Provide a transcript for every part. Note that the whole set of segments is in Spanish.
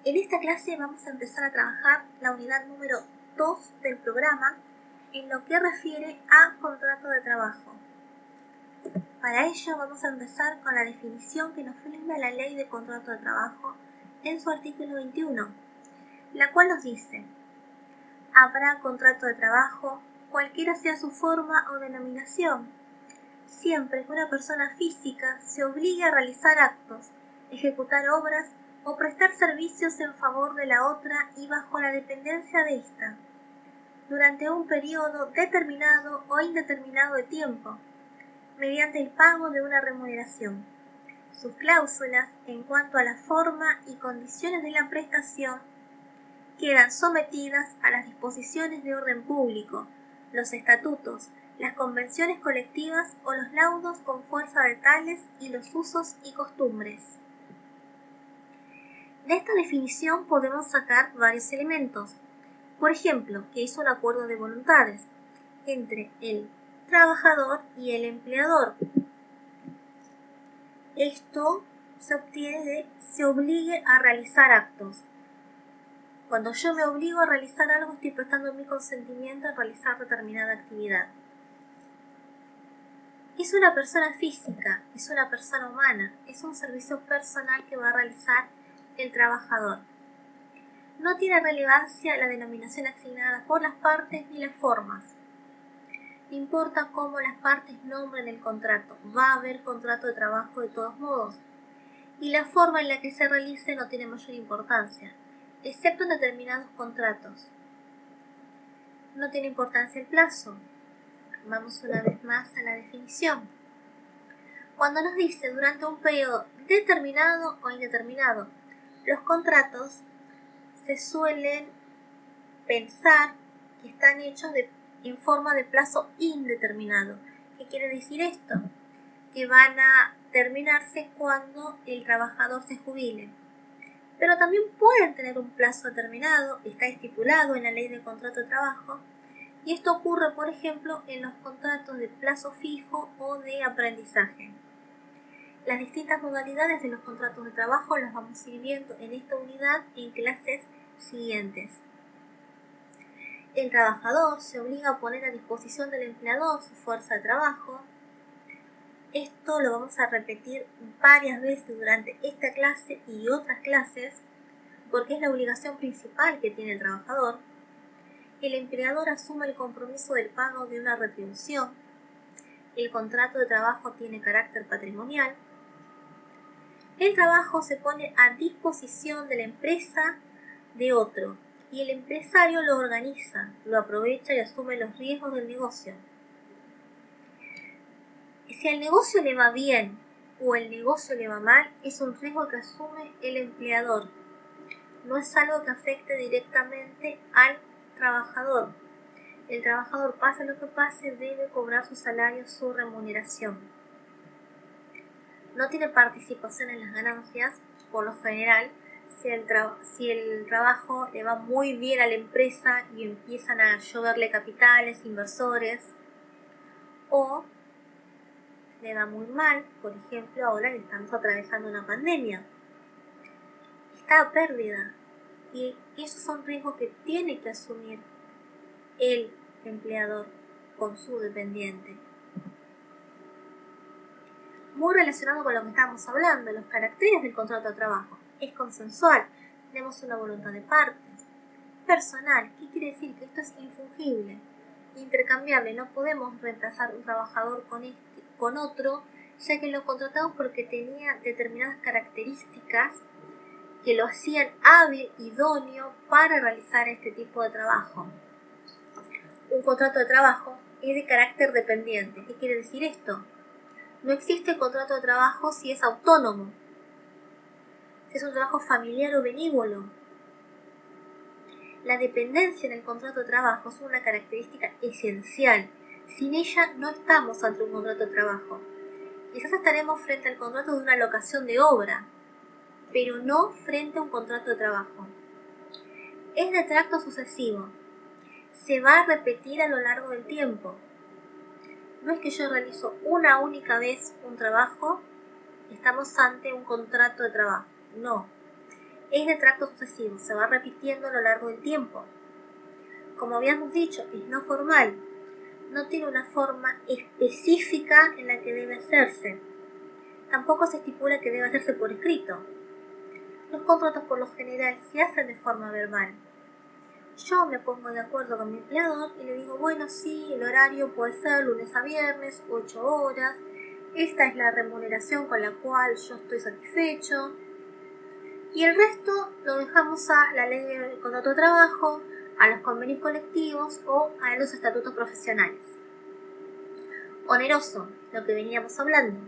En esta clase vamos a empezar a trabajar la unidad número 2 del programa en lo que refiere a contrato de trabajo. Para ello vamos a empezar con la definición que nos brinda la Ley de Contrato de Trabajo en su artículo 21, la cual nos dice: habrá contrato de trabajo, cualquiera sea su forma o denominación, siempre que una persona física se obligue a realizar actos, ejecutar obras o prestar servicios en favor de la otra y bajo la dependencia de ésta, durante un periodo determinado o indeterminado de tiempo, mediante el pago de una remuneración. Sus cláusulas en cuanto a la forma y condiciones de la prestación quedan sometidas a las disposiciones de orden público, los estatutos, las convenciones colectivas o los laudos con fuerza de tales y los usos y costumbres. De esta definición podemos sacar varios elementos. Por ejemplo, que es un acuerdo de voluntades entre el trabajador y el empleador. Esto se obtiene de se obligue a realizar actos. Cuando yo me obligo a realizar algo, estoy prestando mi consentimiento a realizar determinada actividad. Es una persona física, es una persona humana, es un servicio personal que va a realizar el trabajador. No tiene relevancia la denominación asignada por las partes ni las formas. Importa cómo las partes nombren el contrato. Va a haber contrato de trabajo de todos modos. Y la forma en la que se realice no tiene mayor importancia, excepto en determinados contratos. No tiene importancia el plazo. Vamos una vez más a la definición. Cuando nos dice durante un periodo determinado o indeterminado, los contratos se suelen pensar que están hechos en forma de plazo indeterminado. ¿Qué quiere decir esto? Que van a terminarse cuando el trabajador se jubile. Pero también pueden tener un plazo determinado, está estipulado en la Ley de Contrato de Trabajo, y esto ocurre, por ejemplo, en los contratos de plazo fijo o de aprendizaje. Las distintas modalidades de los contratos de trabajo las vamos a ir viendo en esta unidad en clases siguientes. El trabajador se obliga a poner a disposición del empleador su fuerza de trabajo. Esto lo vamos a repetir varias veces durante esta clase y otras clases, porque es la obligación principal que tiene el trabajador. El empleador asume el compromiso del pago de una retribución. El contrato de trabajo tiene carácter patrimonial. El trabajo se pone a disposición de la empresa de otro y el empresario lo organiza, lo aprovecha y asume los riesgos del negocio. Si al negocio le va bien o el negocio le va mal, es un riesgo que asume el empleador. No es algo que afecte directamente al trabajador. El trabajador, pase lo que pase, debe cobrar su salario, su remuneración. No tiene participación en las ganancias, por lo general. Si el trabajo le va muy bien a la empresa y empiezan a lloverle capitales, inversores, o le va muy mal, por ejemplo, ahora que estamos atravesando una pandemia, está a pérdida, y esos son riesgos que tiene que asumir el empleador con su dependiente. Muy relacionado con lo que estábamos hablando, los caracteres del contrato de trabajo. Es consensual, tenemos una voluntad de partes. Personal, ¿qué quiere decir? Que esto es infungible, intercambiable, no podemos reemplazar un trabajador con otro, ya que lo contratamos porque tenía determinadas características que lo hacían hábil, idóneo para realizar este tipo de trabajo. Un contrato de trabajo es de carácter dependiente. ¿Qué quiere decir esto? No existe contrato de trabajo si es autónomo, si es un trabajo familiar o benévolo. La dependencia en el contrato de trabajo es una característica esencial. Sin ella no estamos ante un contrato de trabajo. Quizás estaremos frente al contrato de una locación de obra, pero no frente a un contrato de trabajo. Es de tracto sucesivo. Se va a repetir a lo largo del tiempo. No es que yo realizo una única vez un trabajo, estamos ante un contrato de trabajo. No. es de tracto sucesivo, se va repitiendo a lo largo del tiempo. Como habíamos dicho, es no formal, no tiene una forma específica en la que debe hacerse. Tampoco se estipula que debe hacerse por escrito. Los contratos por lo general se hacen de forma verbal. Yo me pongo de acuerdo con mi empleador y le digo, bueno, sí, el horario puede ser lunes a viernes, 8 horas. Esta es la remuneración con la cual yo estoy satisfecho. Y el resto lo dejamos a la ley del contrato de trabajo, a los convenios colectivos o a los estatutos profesionales. Oneroso, lo que veníamos hablando.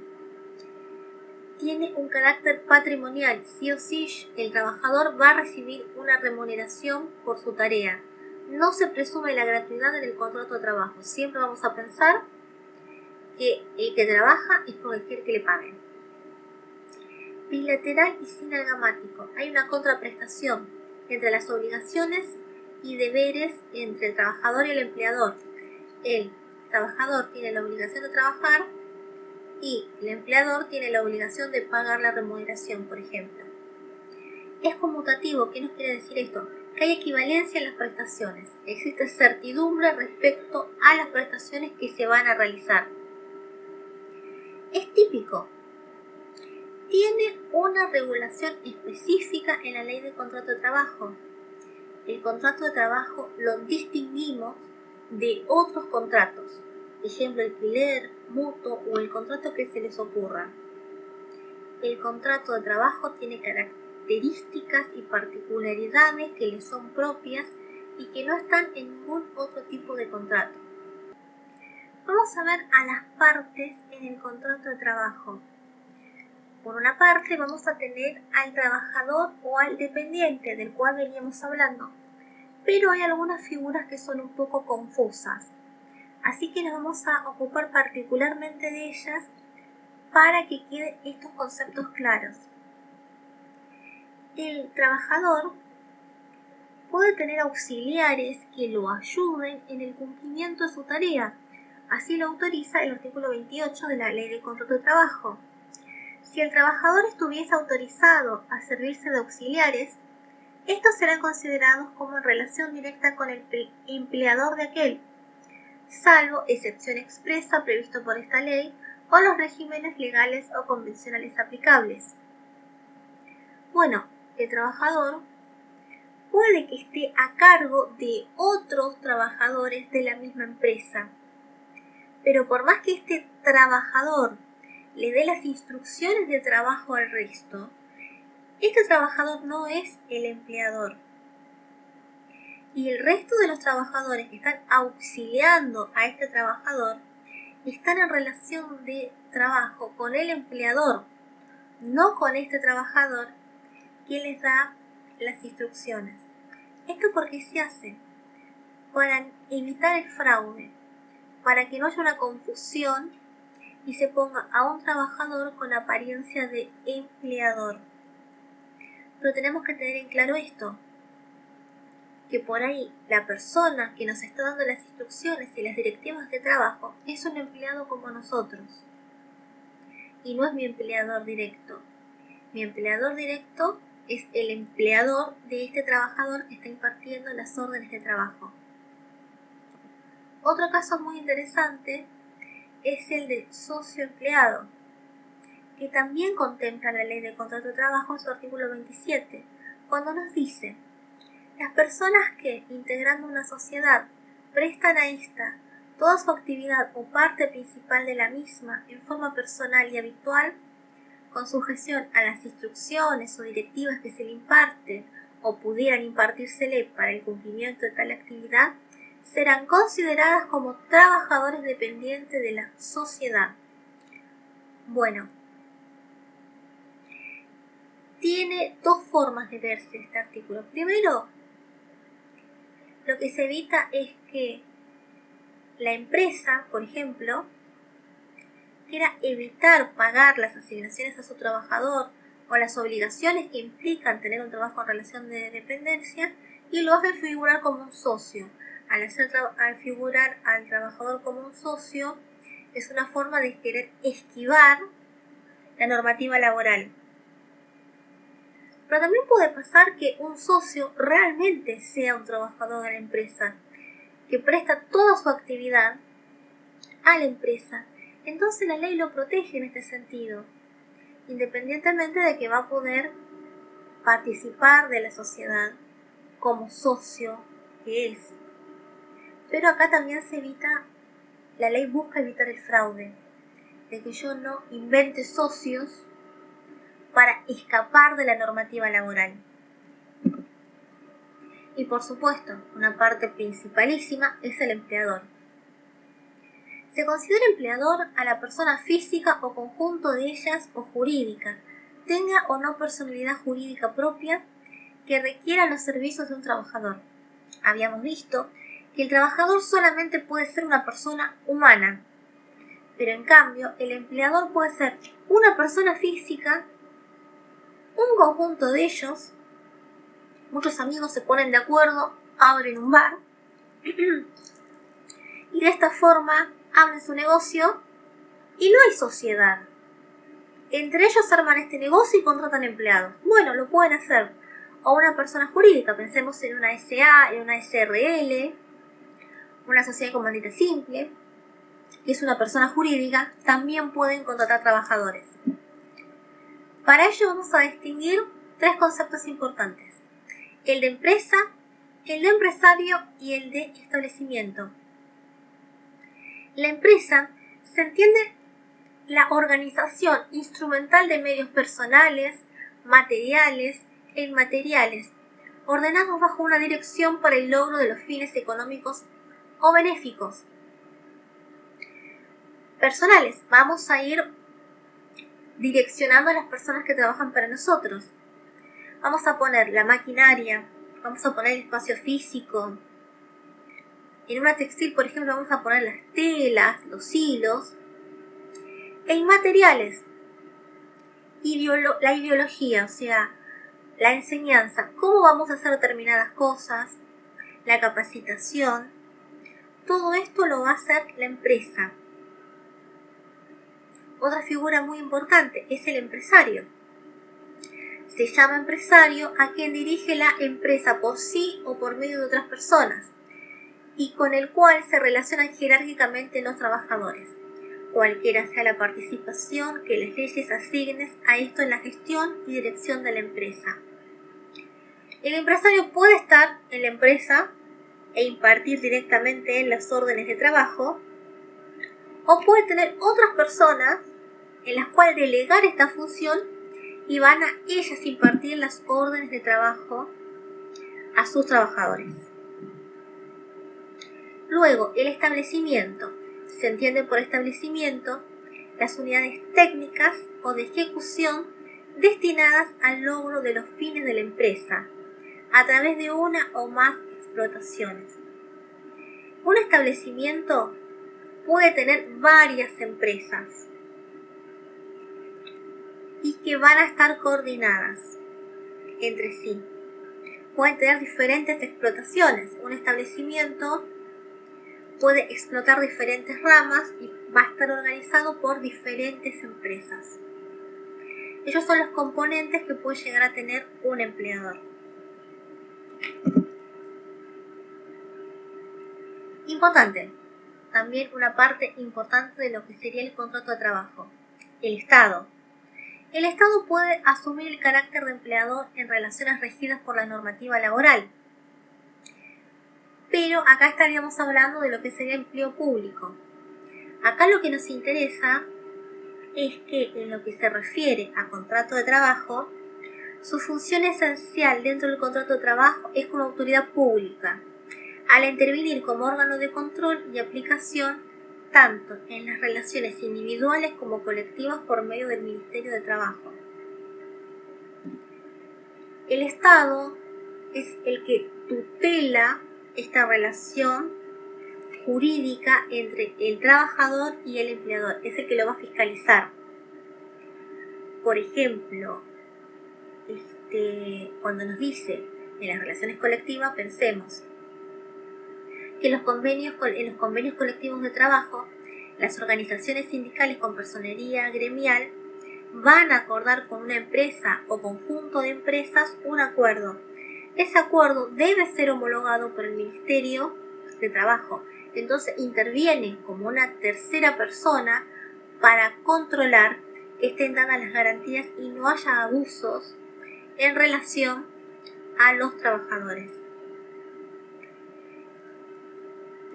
Tiene un carácter patrimonial. Sí o sí, el trabajador va a recibir una remuneración por su tarea. No se presume la gratuidad en el contrato de trabajo. Siempre vamos a pensar que el que trabaja es porque quiere que le paguen. Bilateral y sinalgamático. Hay una contraprestación entre las obligaciones y deberes entre el trabajador y el empleador. El trabajador tiene la obligación de trabajar y el empleador tiene la obligación de pagar la remuneración, por ejemplo. Es conmutativo. ¿Qué nos quiere decir esto? Que hay equivalencia en las prestaciones. Existe certidumbre respecto a las prestaciones que se van a realizar. Es típico. Tiene una regulación específica en la ley de contrato de trabajo. El contrato de trabajo lo distinguimos de otros contratos. Ejemplo, alquiler, mutuo o el contrato que se les ocurra. El contrato de trabajo tiene características y particularidades que le son propias y que no están en ningún otro tipo de contrato. Vamos a ver a las partes en el contrato de trabajo. Por una parte vamos a tener al trabajador o al dependiente del cual veníamos hablando, pero hay algunas figuras que son un poco confusas, así que nos vamos a ocupar particularmente de ellas para que queden estos conceptos claros. El trabajador puede tener auxiliares que lo ayuden en el cumplimiento de su tarea, así lo autoriza el artículo 28 de la Ley de Contrato de Trabajo. Si el trabajador estuviese autorizado a servirse de auxiliares, estos serán considerados como en relación directa con el empleador de aquel, salvo excepción expresa previsto por esta ley o los regímenes legales o convencionales aplicables. Bueno, el trabajador puede que esté a cargo de otros trabajadores de la misma empresa, pero por más que este trabajador le dé las instrucciones de trabajo al resto, este trabajador no es el empleador. Y el resto de los trabajadores que están auxiliando a este trabajador están en relación de trabajo con el empleador, no con este trabajador que les da las instrucciones. ¿Esto por qué se hace? Para evitar el fraude, para que no haya una confusión y se ponga a un trabajador con apariencia de empleador. Pero tenemos que tener en claro esto, que por ahí la persona que nos está dando las instrucciones y las directivas de trabajo es un empleado como nosotros y no es mi empleador directo. Mi empleador directo es el empleador de este trabajador que está impartiendo las órdenes de trabajo. Otro caso muy interesante es el de socio empleado, que también contempla la Ley de Contrato de Trabajo en su artículo 27, cuando nos dice: las personas que, integrando una sociedad, prestan a esta toda su actividad o parte principal de la misma en forma personal y habitual, con sujeción a las instrucciones o directivas que se le imparten o pudieran impartírsele para el cumplimiento de tal actividad, serán consideradas como trabajadores dependientes de la sociedad. Bueno, tiene dos formas de verse este artículo. Primero, lo que se evita es que la empresa, por ejemplo, quiera evitar pagar las asignaciones a su trabajador o las obligaciones que implican tener un trabajo en relación de dependencia y lo hace figurar como un socio. Al figurar al trabajador como un socio, es una forma de querer esquivar la normativa laboral. Pero también puede pasar que un socio realmente sea un trabajador de la empresa, que presta toda su actividad a la empresa. Entonces la ley lo protege en este sentido, independientemente de que va a poder participar de la sociedad como socio que es. Pero acá también se evita, la ley busca evitar el fraude, de que yo no invente socios para escapar de la normativa laboral. Y por supuesto, una parte principalísima es el empleador. Se considera empleador a la persona física o conjunto de ellas o jurídica, tenga o no personalidad jurídica propia, que requiera los servicios de un trabajador. Habíamos visto que el trabajador solamente puede ser una persona humana, pero en cambio el empleador puede ser una persona física, un conjunto de ellos. Muchos amigos se ponen de acuerdo, abren un bar y de esta forma abren su negocio y no hay sociedad. Entre ellos arman este negocio y contratan empleados. Bueno, lo pueden hacer. O una persona jurídica, pensemos en una SA, en una SRL, una sociedad comandita simple, que es una persona jurídica, también pueden contratar trabajadores. Para ello vamos a distinguir tres conceptos importantes: el de empresa, el de empresario y el de establecimiento. La empresa se entiende la organización instrumental de medios personales, materiales e inmateriales, ordenados bajo una dirección para el logro de los fines económicos o benéficos. Personales, vamos a ir direccionando a las personas que trabajan para nosotros. Vamos a poner la maquinaria, vamos a poner el espacio físico. En una textil, por ejemplo, vamos a poner las telas, los hilos. E inmateriales, la ideología, o sea, la enseñanza, cómo vamos a hacer determinadas cosas, la capacitación, todo esto lo va a hacer la empresa. Otra figura muy importante es el empresario. Se llama empresario a quien dirige la empresa por sí o por medio de otras personas y con el cual se relacionan jerárquicamente los trabajadores, cualquiera sea la participación que las leyes asignen a esto en la gestión y dirección de la empresa. El empresario puede estar en la empresa e impartir directamente en las órdenes de trabajo, o puede tener otras personas en las cuales delegar esta función y van a ellas impartir las órdenes de trabajo a sus trabajadores. Luego, el establecimiento. Se entiende por establecimiento las unidades técnicas o de ejecución destinadas al logro de los fines de la empresa a través de una o más explotaciones. Un establecimiento puede tener varias empresas y que van a estar coordinadas entre sí. Pueden tener diferentes explotaciones. Un establecimiento puede explotar diferentes ramas y va a estar organizado por diferentes empresas. Ellos son los componentes que puede llegar a tener un empleador. Importante, también una parte importante de lo que sería el contrato de trabajo: el Estado. El Estado puede asumir el carácter de empleador en relaciones regidas por la normativa laboral. Pero acá estaríamos hablando de lo que sería empleo público. Acá lo que nos interesa es que en lo que se refiere a contrato de trabajo, su función esencial dentro del contrato de trabajo es como autoridad pública, al intervenir como órgano de control y aplicación tanto en las relaciones individuales como colectivas por medio del Ministerio de Trabajo. El Estado es el que tutela esta relación jurídica entre el trabajador y el empleador, es el que lo va a fiscalizar. Por ejemplo, cuando nos dice en las relaciones colectivas, pensemos que en los convenios colectivos de trabajo, las organizaciones sindicales con personería gremial van a acordar con una empresa o conjunto de empresas un acuerdo. Ese acuerdo debe ser homologado por el Ministerio de Trabajo. Entonces interviene como una tercera persona para controlar que estén dadas las garantías y no haya abusos en relación a los trabajadores.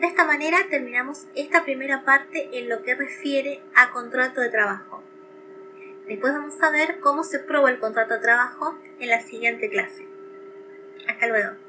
De esta manera terminamos esta primera parte en lo que refiere a contrato de trabajo. Después vamos a ver cómo se prueba el contrato de trabajo en la siguiente clase. Hasta luego.